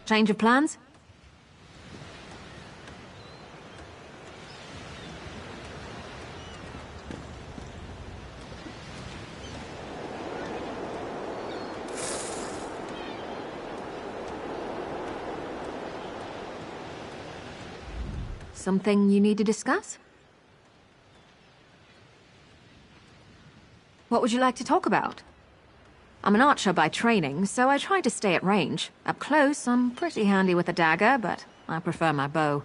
Change of plans? Something you need to discuss? What would you like to talk about? I'm an archer by training, so I try to stay at range. Up close, I'm pretty handy with a dagger, but I prefer my bow.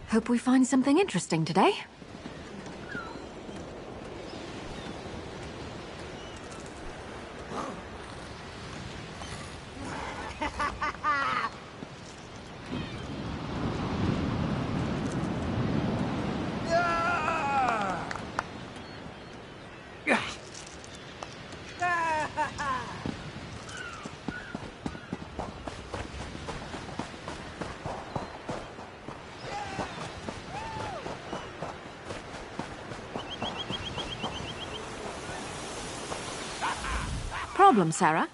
Hope we find something interesting today. Problem, Sarah?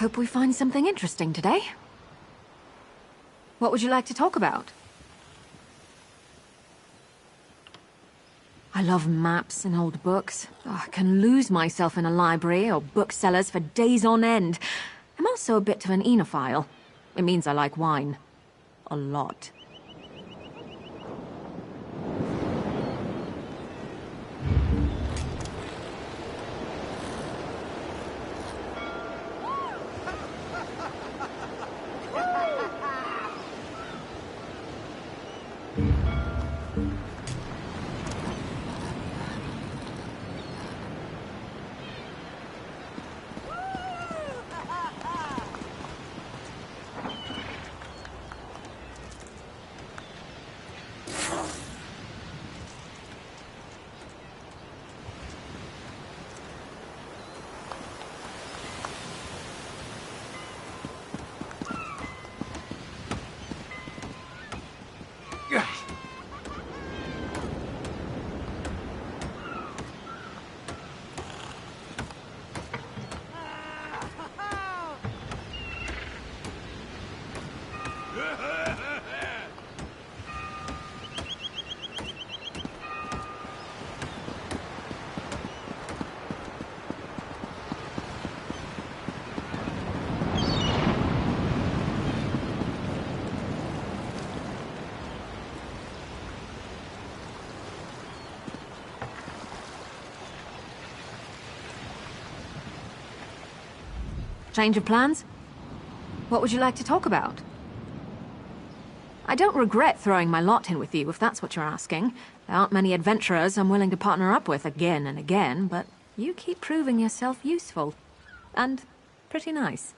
Hope we find something interesting today. What would you like to talk about? I love maps and old books. Oh, I can lose myself in a library or booksellers for days on end. I'm also a bit of an enophile. It means I like wine. A lot. Change of plans? What would you like to talk about? I don't regret throwing my lot in with you, if that's what you're asking. There aren't many adventurers I'm willing to partner up with again and again, but you keep proving yourself useful. And pretty nice.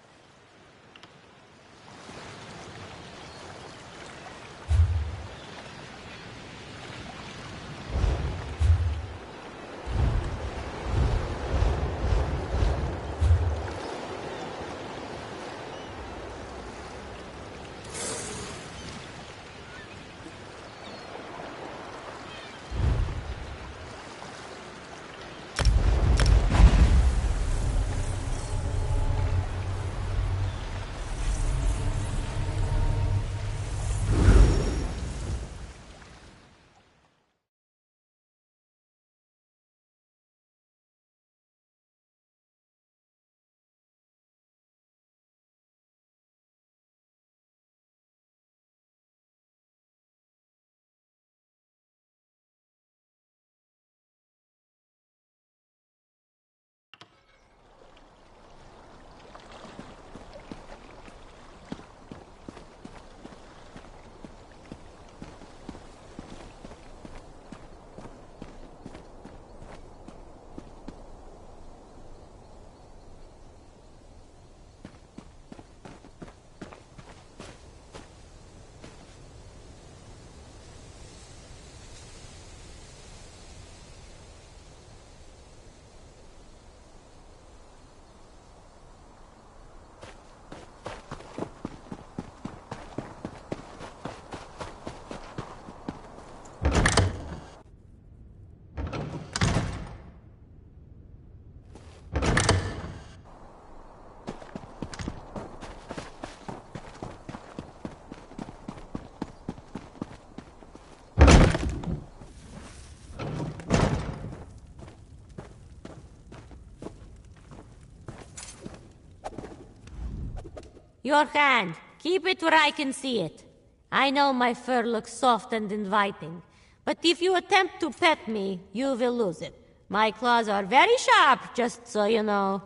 Your hand. Keep it where I can see it. I know my fur looks soft and inviting, but if you attempt to pet me, you will lose it. My claws are very sharp, just so you know.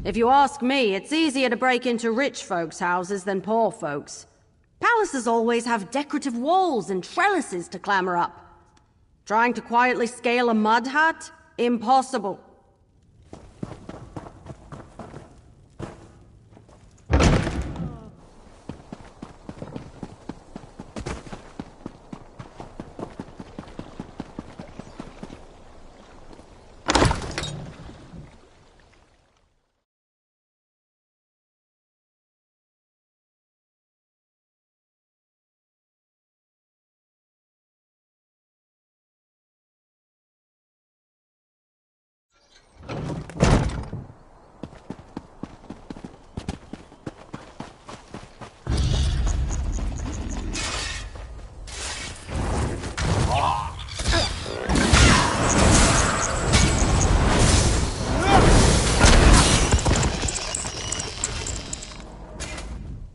If you ask me, it's easier to break into rich folks' houses than poor folks. Palaces always have decorative walls and trellises to clamber up. Trying to quietly scale a mud hut? Impossible.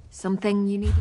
Something you need?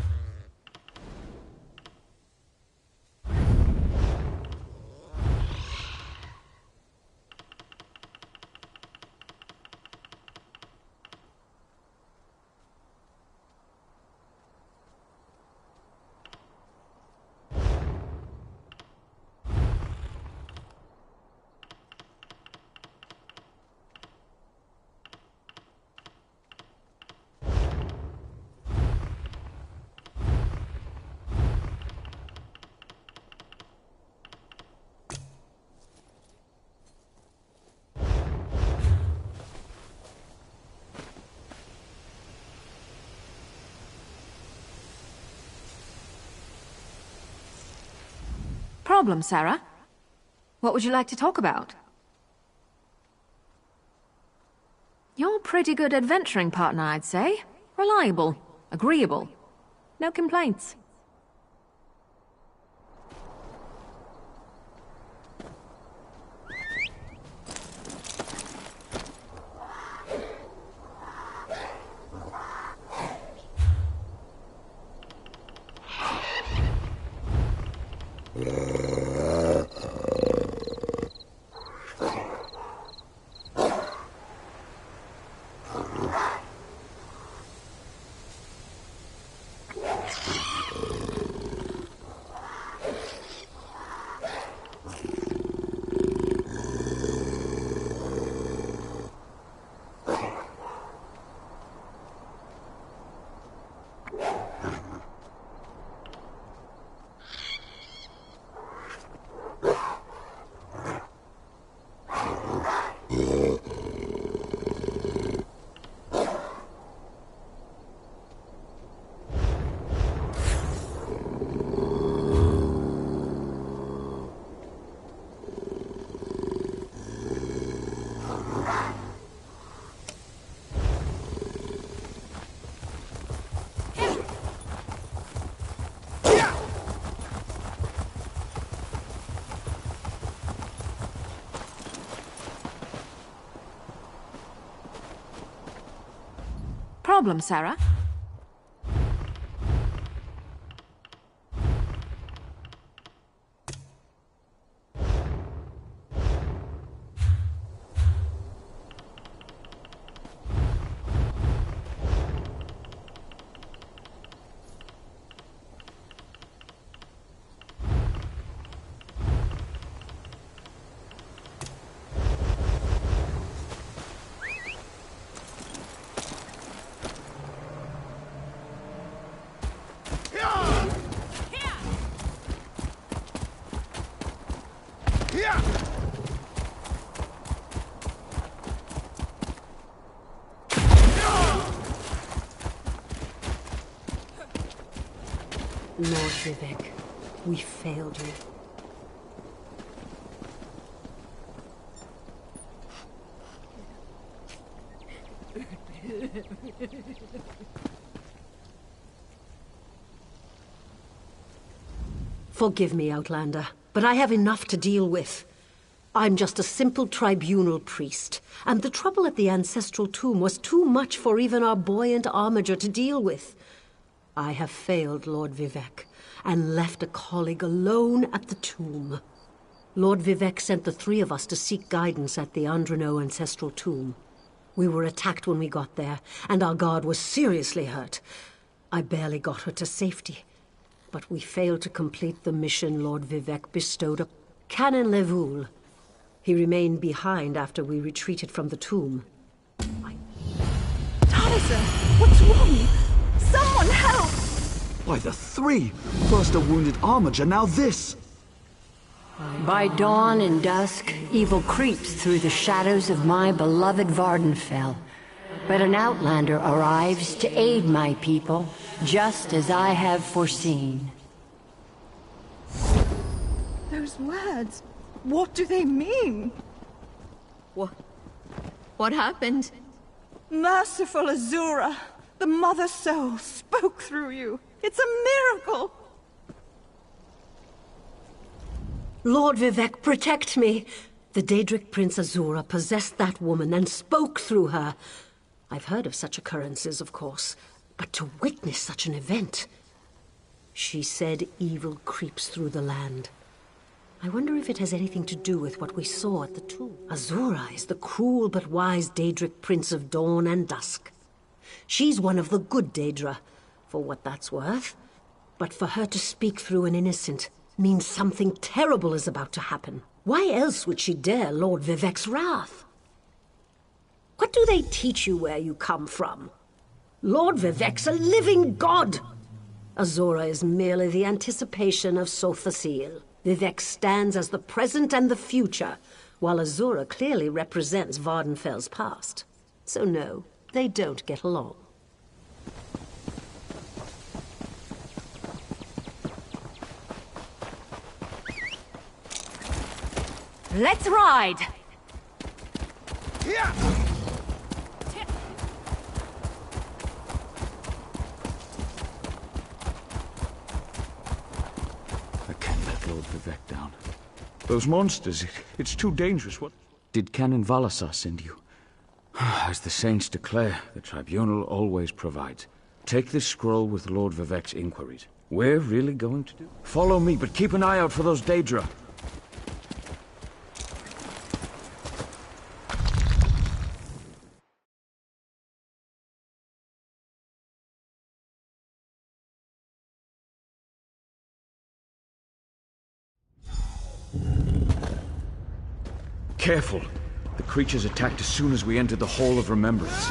Problem, Sarah? What would you like to talk about? You're a pretty good adventuring partner, I'd say. Reliable, agreeable. No complaints. Problem, Sarah? Lord Vivek, we failed you. Forgive me, Outlander, but I have enough to deal with. I'm just a simple tribunal priest, and the trouble at the ancestral tomb was too much for even our buoyant armiger to deal with. I have failed Lord Vivek, and left a colleague alone at the tomb. Lord Vivek sent the three of us to seek guidance at the Andrino ancestral tomb. We were attacked when we got there, and our guard was seriously hurt. I barely got her to safety, but we failed to complete the mission Lord Vivek bestowed upon Canon Levoul. He remained behind after we retreated from the tomb. Taliesin, what's wrong? Someone help! Why, the three! First a wounded armiger, now this! By dawn and dusk, evil creeps through the shadows of my beloved Vardenfell. But an outlander arrives to aid my people, just as I have foreseen. Those words, what do they mean? What happened? Merciful Azura, the Mother Soul spoke through you. It's a miracle! Lord Vivek, protect me! The Daedric Prince Azura possessed that woman and spoke through her. I've heard of such occurrences, of course, but to witness such an event... She said evil creeps through the land. I wonder if it has anything to do with what we saw at the tomb. Azura is the cruel but wise Daedric Prince of Dawn and Dusk. She's one of the good Daedra, for what that's worth. But for her to speak through an innocent means something terrible is about to happen. Why else would she dare Lord Vivek's wrath? What do they teach you where you come from? Lord Vivek's a living god! Azura is merely the anticipation of Sothasil. Vivek stands as the present and the future, while Azura clearly represents Vardenfell's past. So no, they don't get along. Let's ride! I can't let Lord Vivek down. Those monsters, it's too dangerous. What did Canon Valasar send you? As the saints declare, the tribunal always provides. Take this scroll with Lord Vivek's inquiries. We're really going to do? Follow me, but keep an eye out for those Daedra. Careful! The creatures attacked as soon as we entered the Hall of Remembrance.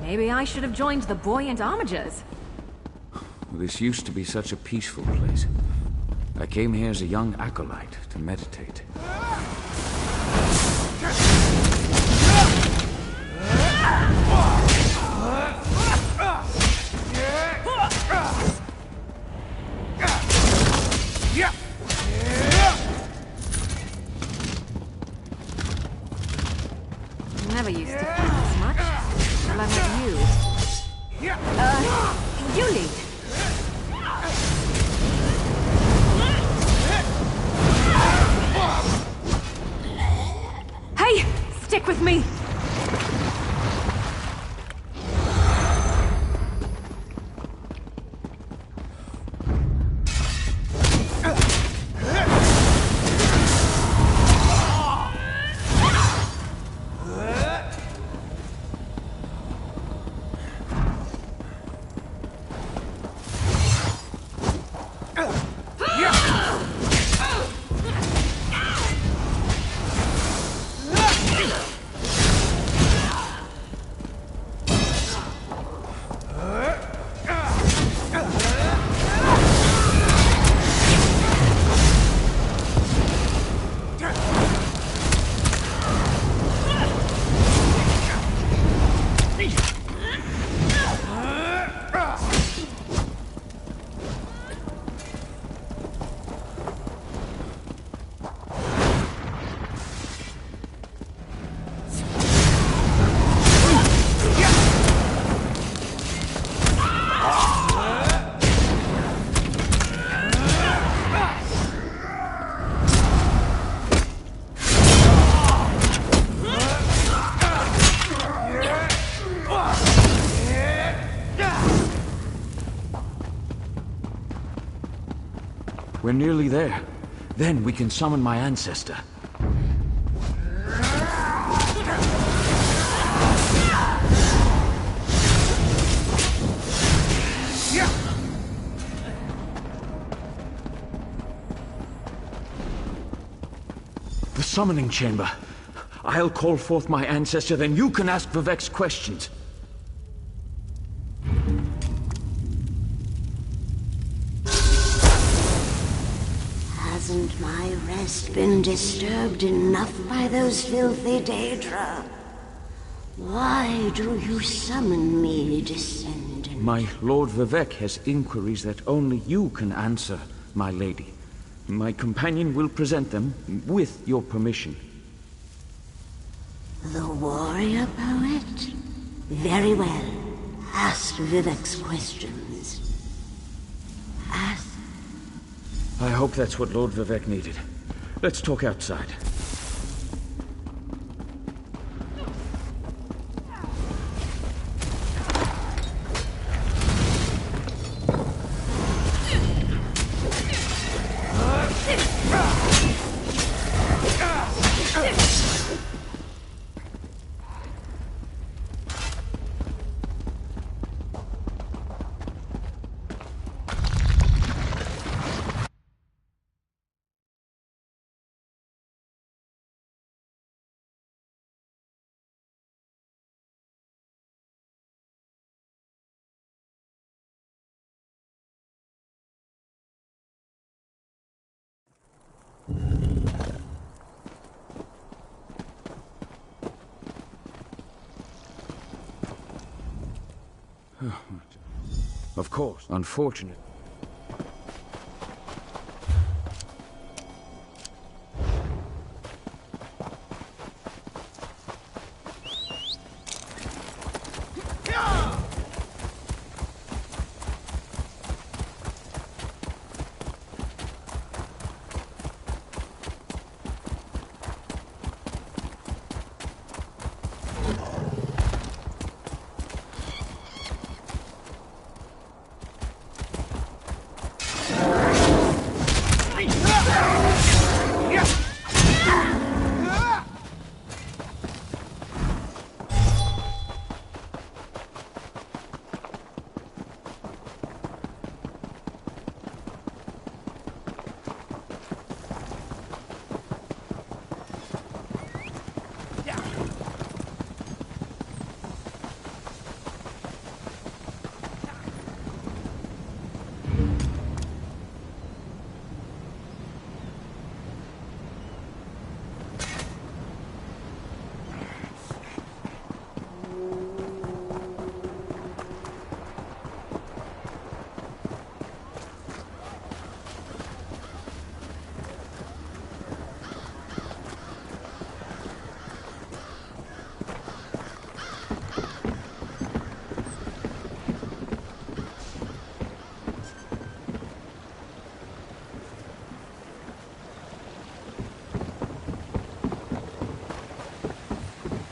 Maybe I should have joined the buoyant armigers. This used to be such a peaceful place. I came here as a young acolyte to meditate. Never used to pass much. Well, I met you. You lead. Hey! Stick with me! We're nearly there. Then we can summon my ancestor. The summoning chamber. I'll call forth my ancestor, then you can ask Vivek's questions. Hasn't my rest been disturbed enough by those filthy Daedra? Why do you summon me, descendant? My Lord Vivek has inquiries that only you can answer, my lady. My companion will present them with your permission. The warrior poet? Very well. Ask Vivek's questions. Ask. I hope that's what Lord Vivek needed. Let's talk outside. Of course. Unfortunate.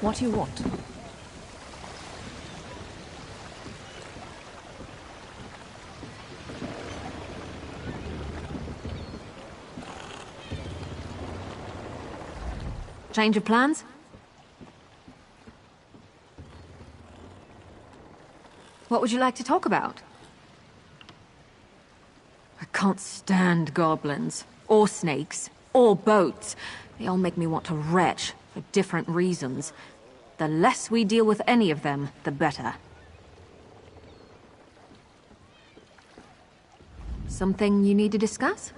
What do you want? Change of plans? What would you like to talk about? I can't stand goblins, or snakes, or boats. They all make me want to retch, for different reasons. The less we deal with any of them, the better. Something you need to discuss?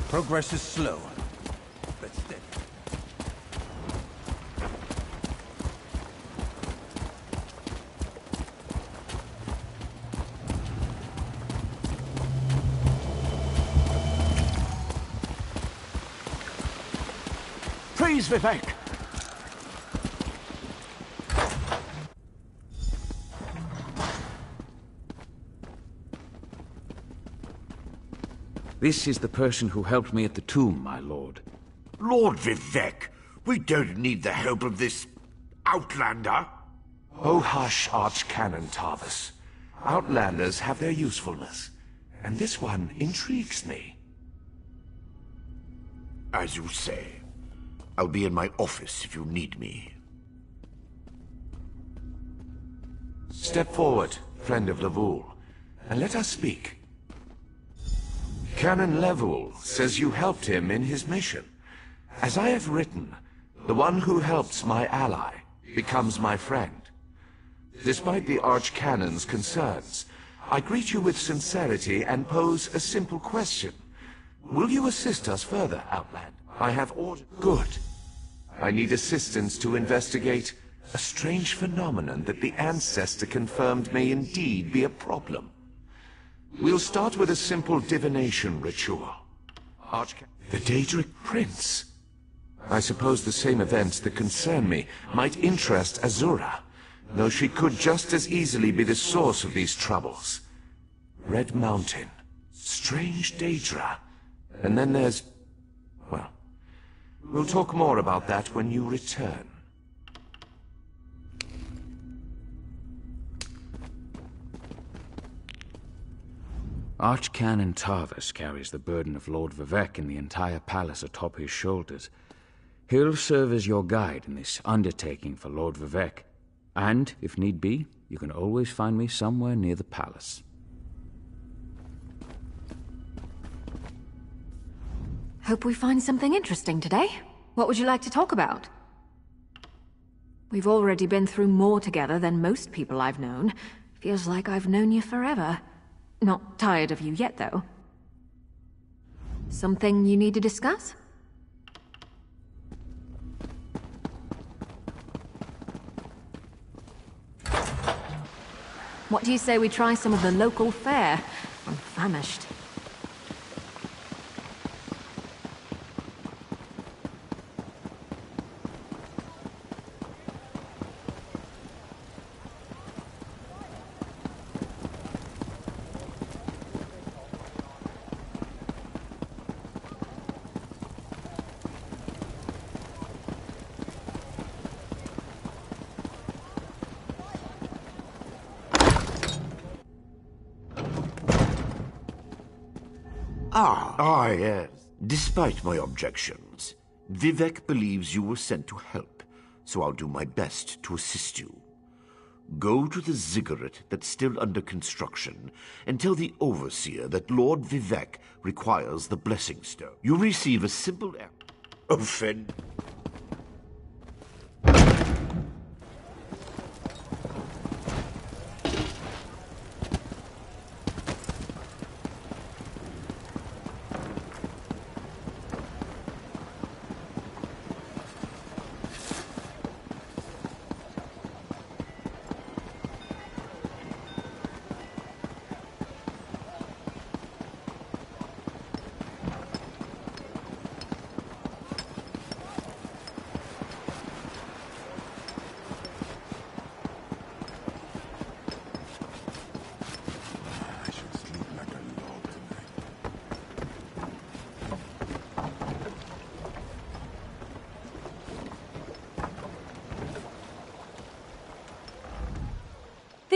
Progress is slow, but steady. Praise Vivek! This is the person who helped me at the tomb, my lord. Lord Vivek, we don't need the help of this outlander. Oh hush, Archcanon Tarvis. Outlanders have their usefulness, and this one intrigues me. As you say. I'll be in my office if you need me. Step forward, friend of Levoul, and let us speak. Canon Levoul says you helped him in his mission. As I have written, the one who helps my ally becomes my friend. Despite the Archcanon's concerns, I greet you with sincerity and pose a simple question. Will you assist us further, Outland? I have ordered... Good. I need assistance to investigate a strange phenomenon that the Ancestor confirmed may indeed be a problem. We'll start with a simple divination ritual. The Daedric Prince. I suppose the same events that concern me might interest Azura, though she could just as easily be the source of these troubles. Red Mountain, strange Daedra, and then there's... well, we'll talk more about that when you return. Archcanon Tarvis carries the burden of Lord Vivek and the entire palace atop his shoulders. He'll serve as your guide in this undertaking for Lord Vivek. And, if need be, you can always find me somewhere near the palace. Hope we find something interesting today. What would you like to talk about? We've already been through more together than most people I've known. Feels like I've known you forever. Not tired of you yet, though. Something you need to discuss? What do you say we try some of the local fare? I'm famished. Yes. Despite my objections, Vivek believes you were sent to help, so I'll do my best to assist you. Go to the ziggurat that's still under construction and tell the Overseer that Lord Vivek requires the Blessing Stone. You receive a simple... Offend...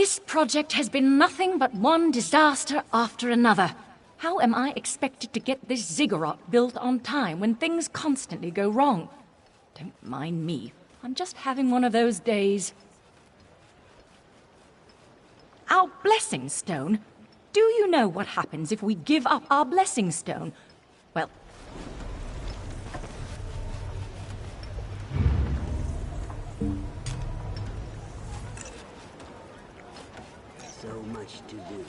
This project has been nothing but one disaster after another. How am I expected to get this ziggurat built on time when things constantly go wrong? Don't mind me. I'm just having one of those days. Our blessing stone? Do you know what happens if we give up our blessing stone? Well... So much to do.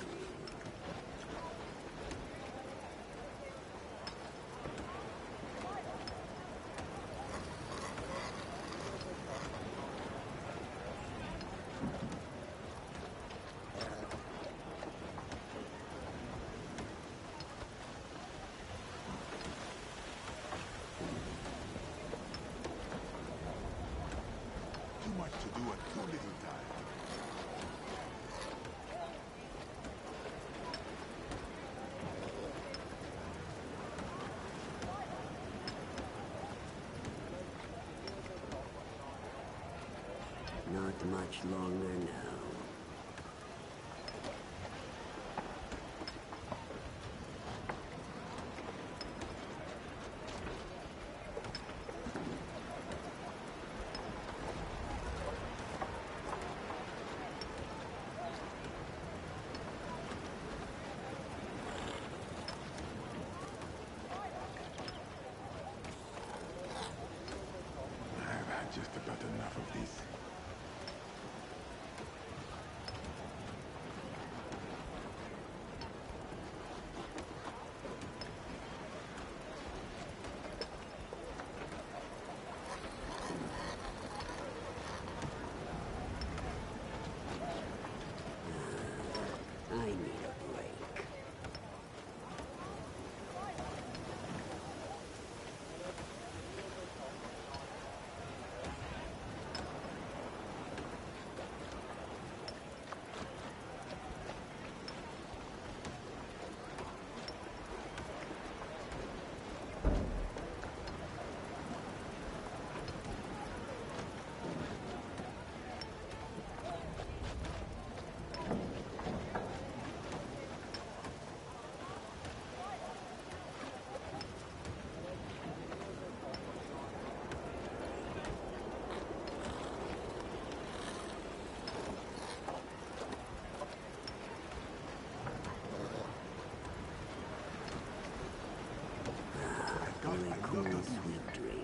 Not much longer now. I've had just about enough of this. I need a break. Sweet drink.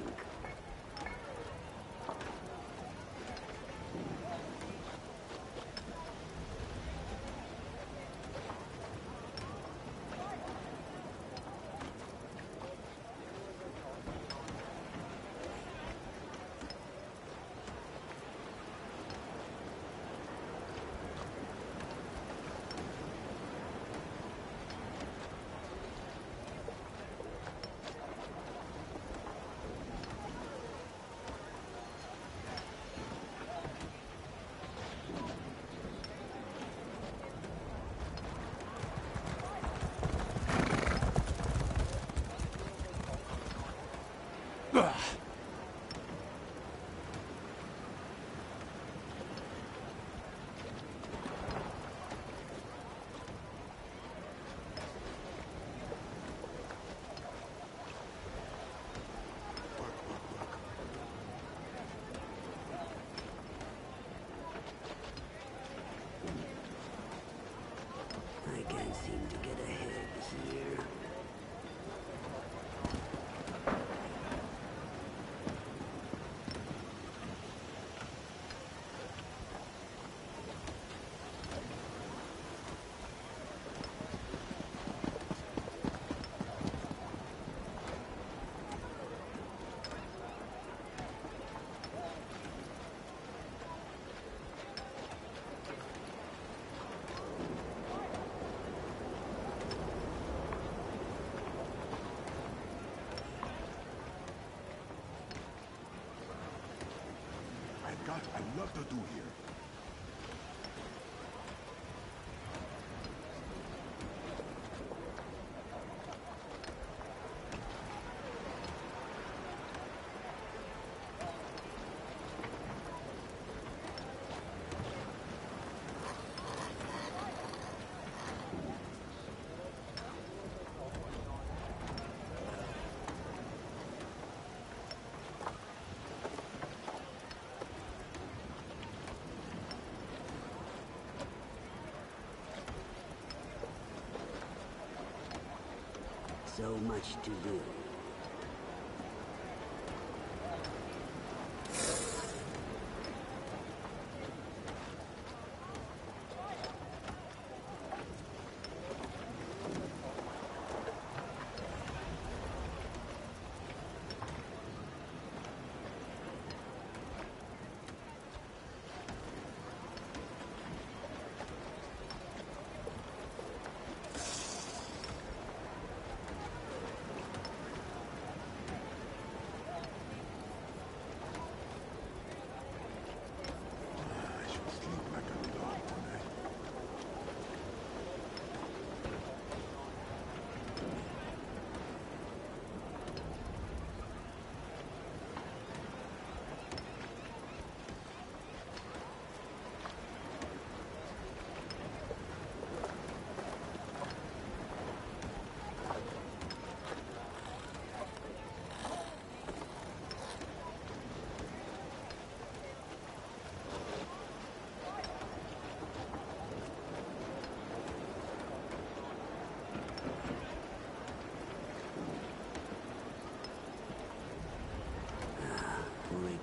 I can't seem to get ahead here. got a lot to do here. so much to do.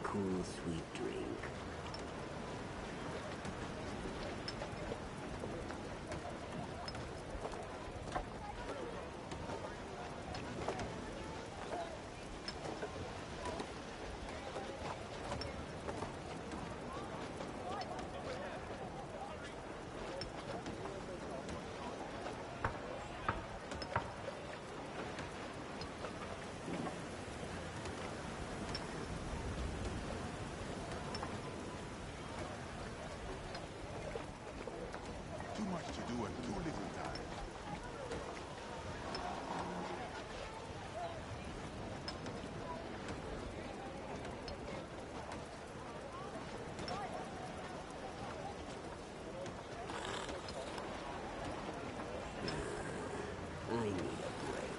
Cool, sweet drink. Too much to do and too little time. I need a break.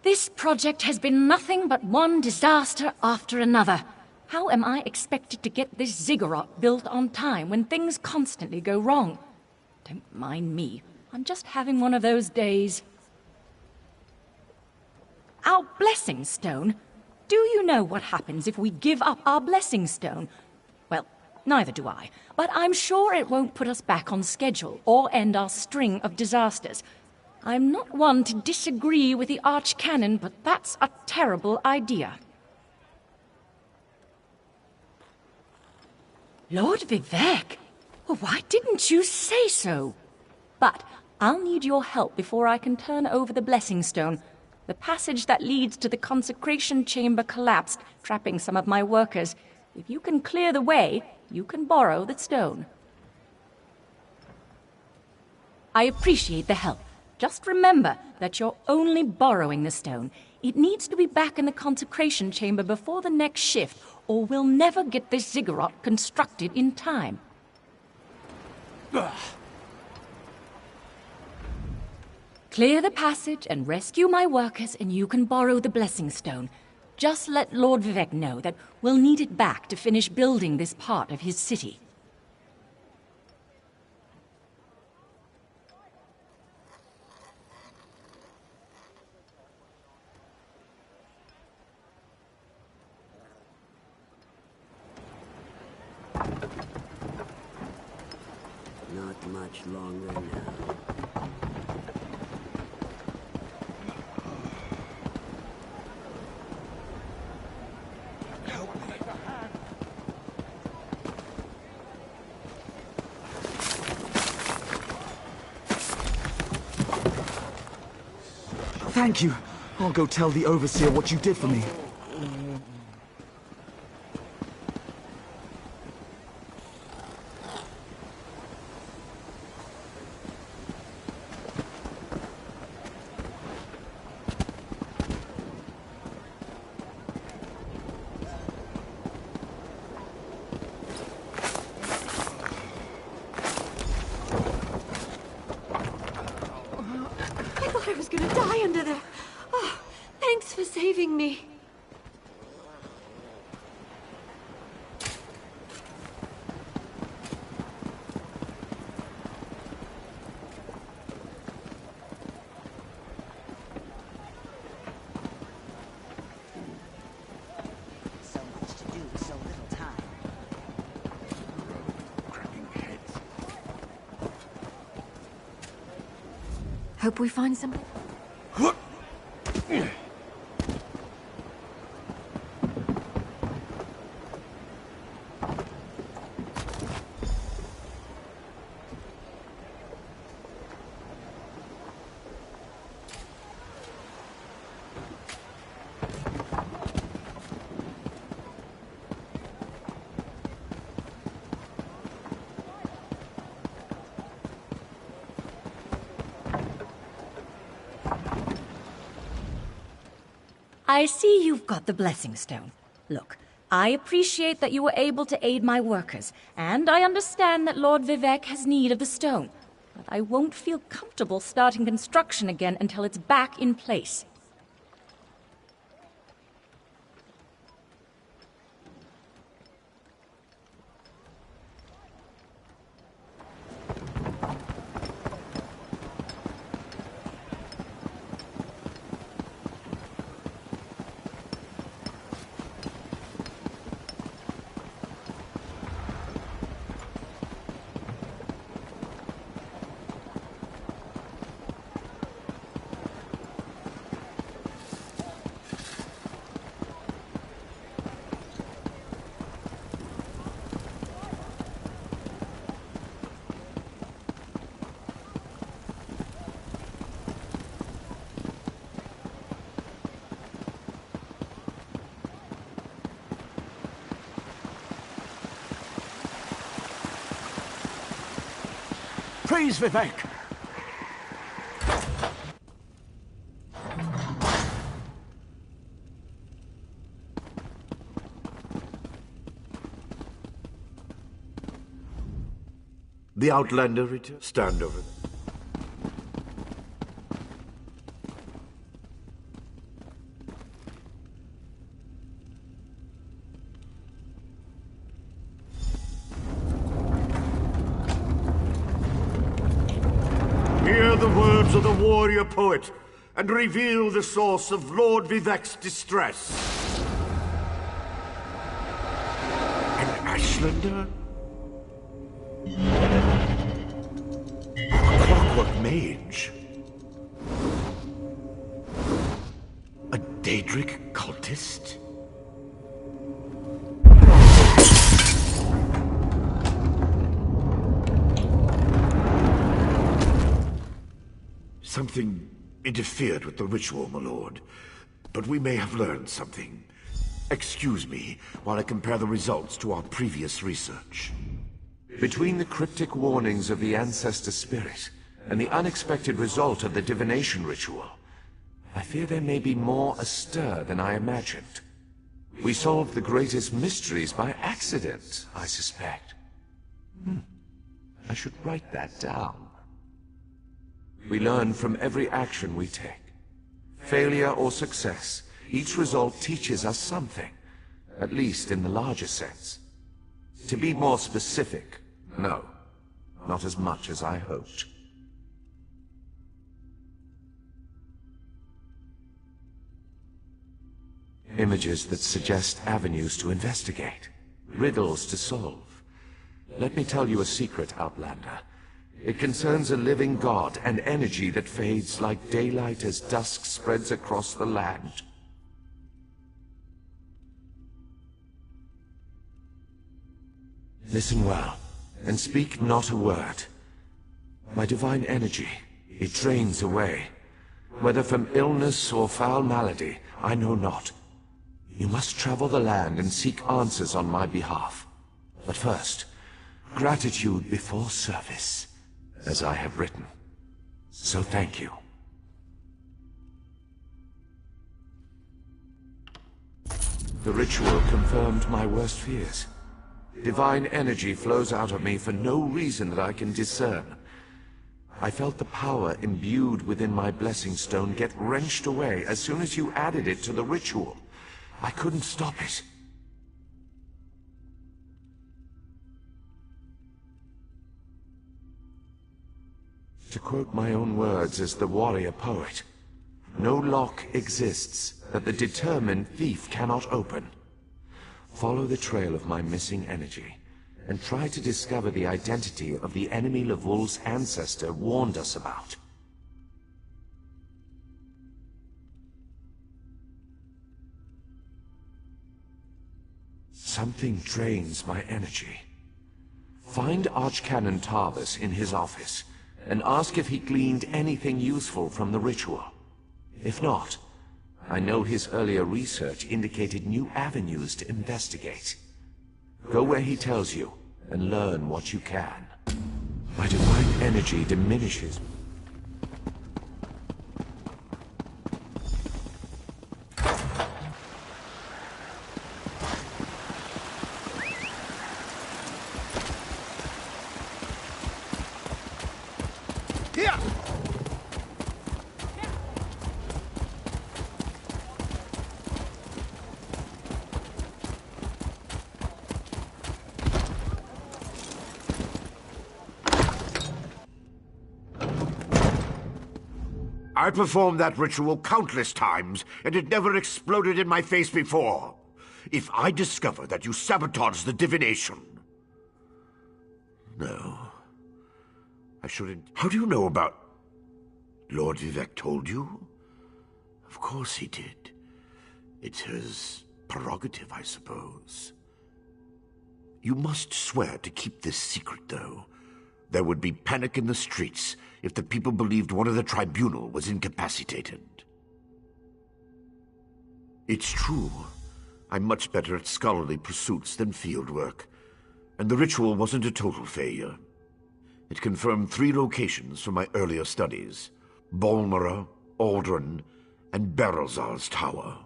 This project has been nothing but one disaster after another. How am I expected to get this ziggurat built on time when things constantly go wrong? Don't mind me. I'm just having one of those days. Our blessing stone? Do you know what happens if we give up our blessing stone? Well, neither do I. But I'm sure it won't put us back on schedule or end our string of disasters. I'm not one to disagree with the Archcanon, but that's a terrible idea. Lord Vivek! Well, why didn't you say so? But I'll need your help before I can turn over the blessing stone. The passage that leads to the consecration chamber collapsed, trapping some of my workers. If you can clear the way, you can borrow the stone. I appreciate the help. Just remember that you're only borrowing the stone. It needs to be back in the consecration chamber before the next shift, or we'll never get this ziggurat constructed in time. Clear the passage and rescue my workers, and you can borrow the blessing stone. Just let Lord Vivek know that we'll need it back to finish building this part of his city. Not much longer now. Thank you. I'll go tell the Overseer what you did for me. under there. Oh, thanks for saving me. Hope we find something. I see you've got the Blessing Stone. Look, I appreciate that you were able to aid my workers, and I understand that Lord Vivek has need of the stone. But I won't feel comfortable starting construction again until it's back in place. Praise Vivek! The Outlander return. Stand over there. Hear the words of the warrior poet, and reveal the source of Lord Vivek's distress. An Ashlander? A clockwork mage? A Daedric cultist? Something interfered with the ritual, my lord. But we may have learned something. Excuse me while I compare the results to our previous research. Between the cryptic warnings of the ancestor spirit and the unexpected result of the divination ritual, I fear there may be more astir than I imagined. We solved the greatest mysteries by accident, I suspect. I should write that down. We learn from every action we take. Failure or success, each result teaches us something, at least in the larger sense. To be more specific, no, not as much as I hoped. Images that suggest avenues to investigate, riddles to solve. Let me tell you a secret, Outlander. It concerns a living god, an energy that fades like daylight as dusk spreads across the land. Listen well, and speak not a word. My divine energy, it drains away. Whether from illness or foul malady, I know not. You must travel the land and seek answers on my behalf. But first, gratitude before service, as I have written. So thank you. The ritual confirmed my worst fears. Divine energy flows out of me for no reason that I can discern. I felt the power imbued within my blessing stone get wrenched away as soon as you added it to the ritual. I couldn't stop it. To quote my own words as the warrior poet, no lock exists that the determined thief cannot open. Follow the trail of my missing energy, and try to discover the identity of the enemy Levol's ancestor warned us about. Something drains my energy. Find Archcanon Tarvis in his office, and ask if he gleaned anything useful from the ritual. If not, I know his earlier research indicated new avenues to investigate. Go where he tells you, and learn what you can. My divine energy diminishes. I performed that ritual countless times, and it never exploded in my face before. If I discover that you sabotaged the divination... No. I shouldn't... How do you know about... Lord Vivec told you? Of course he did. It's his prerogative, I suppose. You must swear to keep this secret, though. There would be panic in the streets if the people believed one of the tribunal was incapacitated. It's true. I'm much better at scholarly pursuits than field work, and the ritual wasn't a total failure. It confirmed 3 locations from my earlier studies: Bolmora, Aldrin, and Barrelzar's Tower.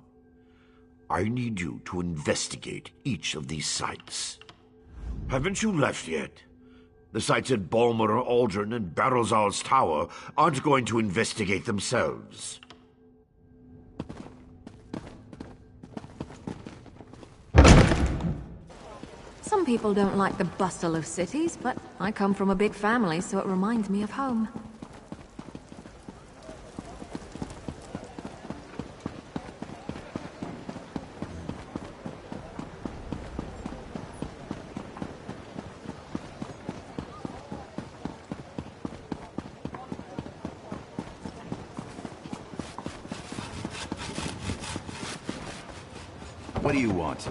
I need you to investigate each of these sites. Haven't you left yet? The sites at Bolmora, Aldrin, and Barrelzar's Tower aren't going to investigate themselves. Some people don't like the bustle of cities, but I come from a big family, so it reminds me of home. What do you want?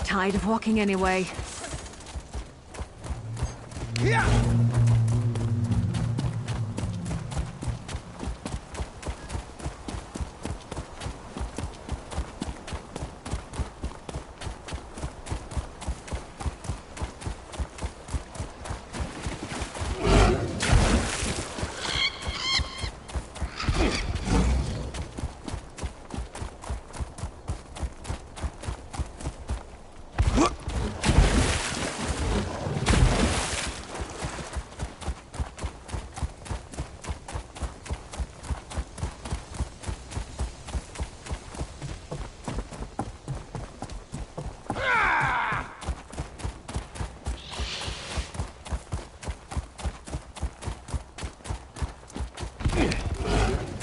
Tired of walking anyway.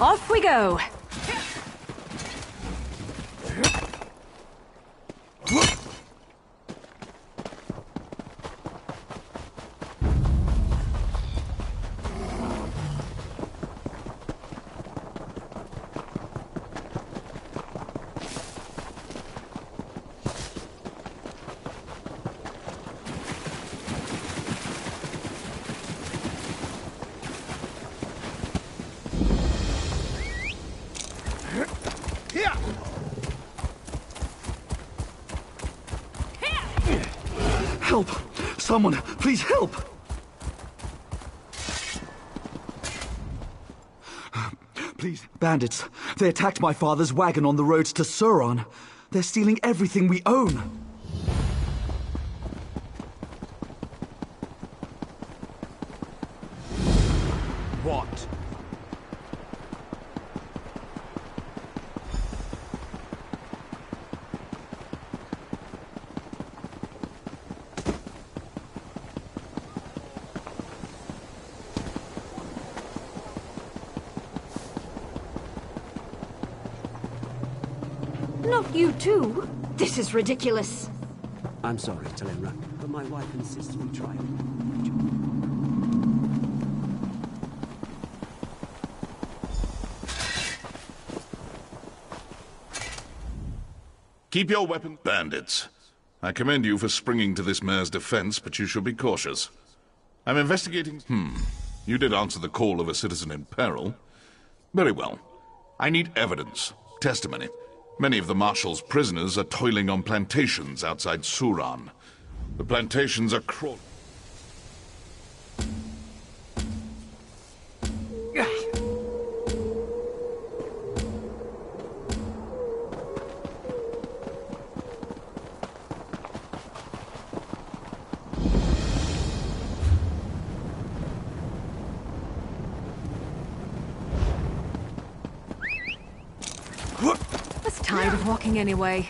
Off we go! Help! Someone, please help! Please, bandits. They attacked my father's wagon on the roads to Sauron. They're stealing everything we own. What? Not you too. This is ridiculous. I'm sorry, Telenra, but my wife insists we try. Keep your weapons. Bandits. I commend you for springing to this mare's defense, but you should be cautious. I'm investigating... You did answer the call of a citizen in peril. Very well. I need evidence, testimony. Many of the Marshal's prisoners are toiling on plantations outside Sauron. The plantations are crawling... Tired of walking anyway.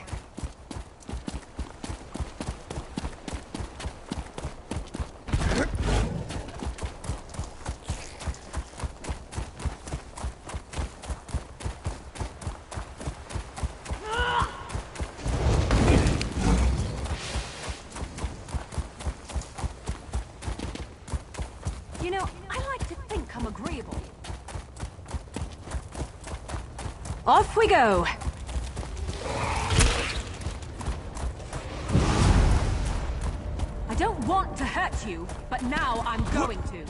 You know, I like to think I'm agreeable. Off we go! I don't want to hurt you, but now I'm going to.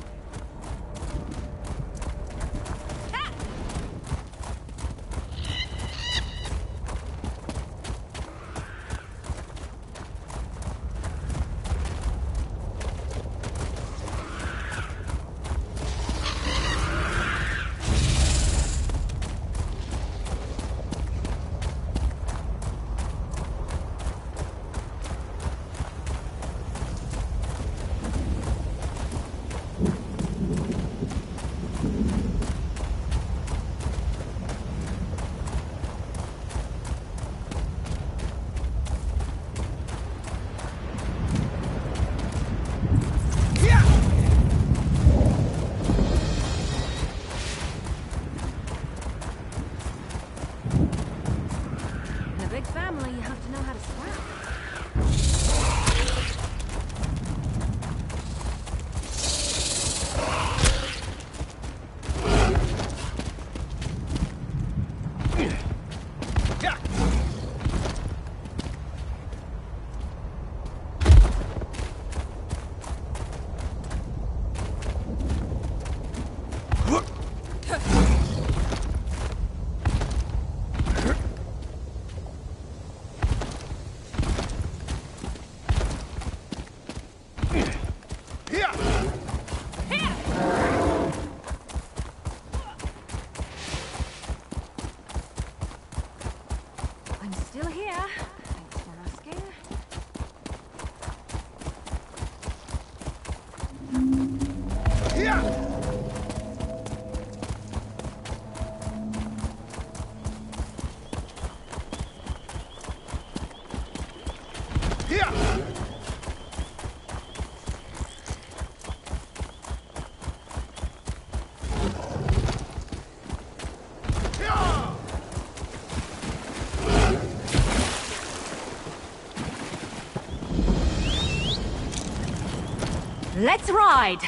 Let's ride!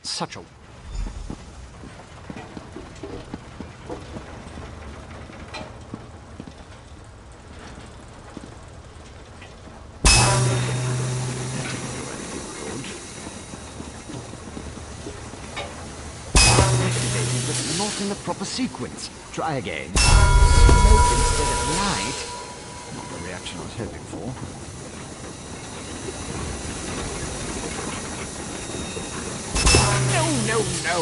Such a... Activated, but not in the proper sequence. Try again. Smoke instead of light. Not the reaction I was hoping for. No!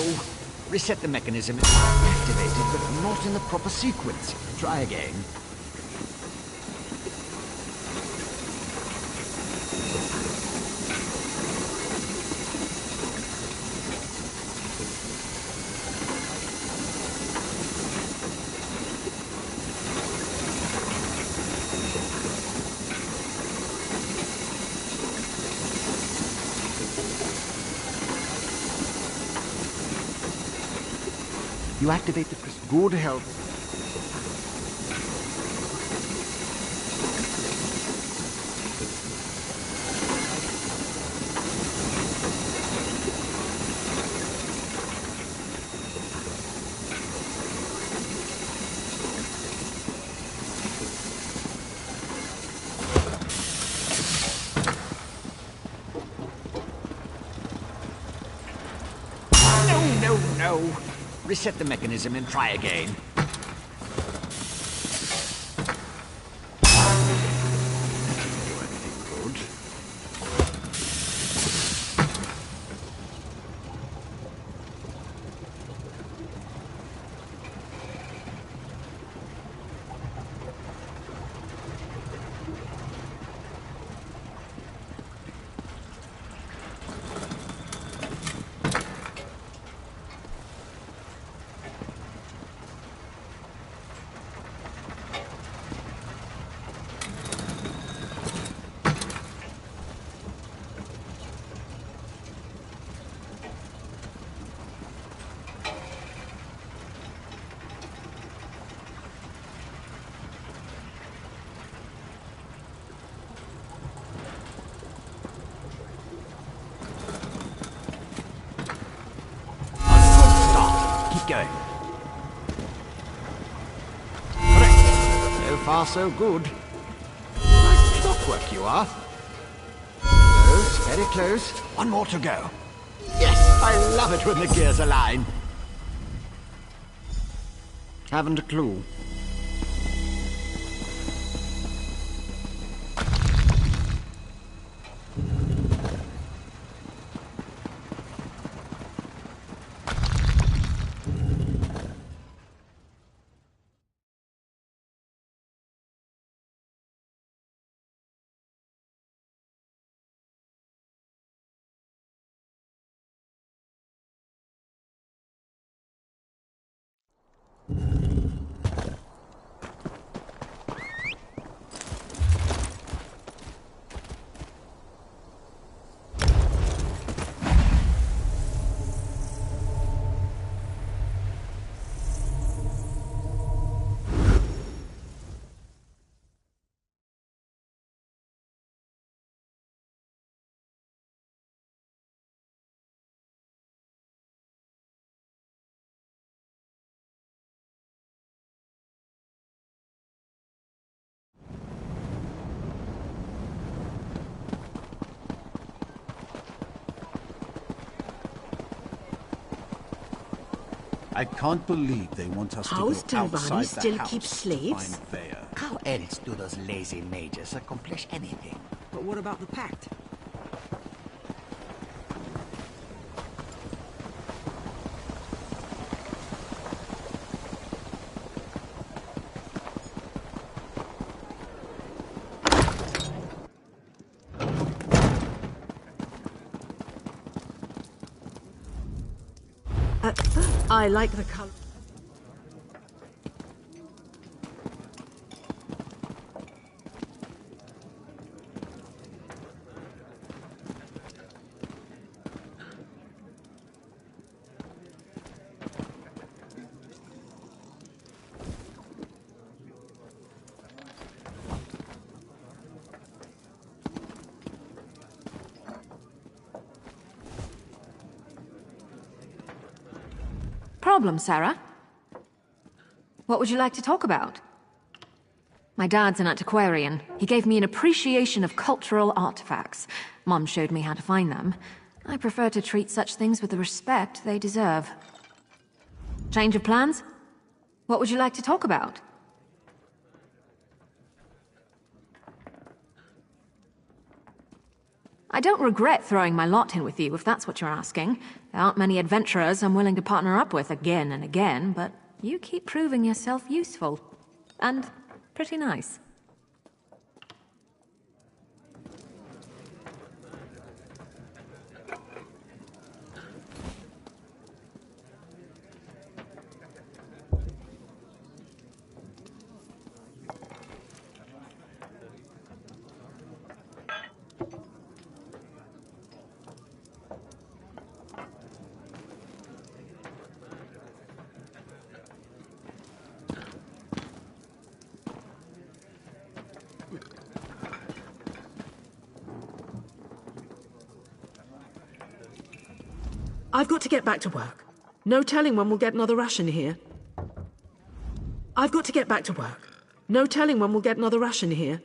Reset the mechanism. Activated, but not in the proper sequence. Try again. You activate the crystal. Good health. No! Reset the mechanism and try again. Going. Correct. So far, so good. Like clockwork you are. Close, very close. One more to go. Yes, I love it when the gears align. Haven't a clue. I can't believe they want us How's to go outside Telvanni the still house keep to slaves? find Vea. How else do those lazy mages accomplish anything? But what about the pact? I like the color. Problem, Sarah? What would you like to talk about? My dad's an antiquarian. He gave me an appreciation of cultural artifacts. Mom showed me how to find them. I prefer to treat such things with the respect they deserve. Change of plans? What would you like to talk about? I don't regret throwing my lot in with you, if that's what you're asking. There aren't many adventurers I'm willing to partner up with again and again, but you keep proving yourself useful. And pretty nice. I've got to get back to work. No telling when we'll get another ration here. I've got to get back to work. No telling when we'll get another ration here.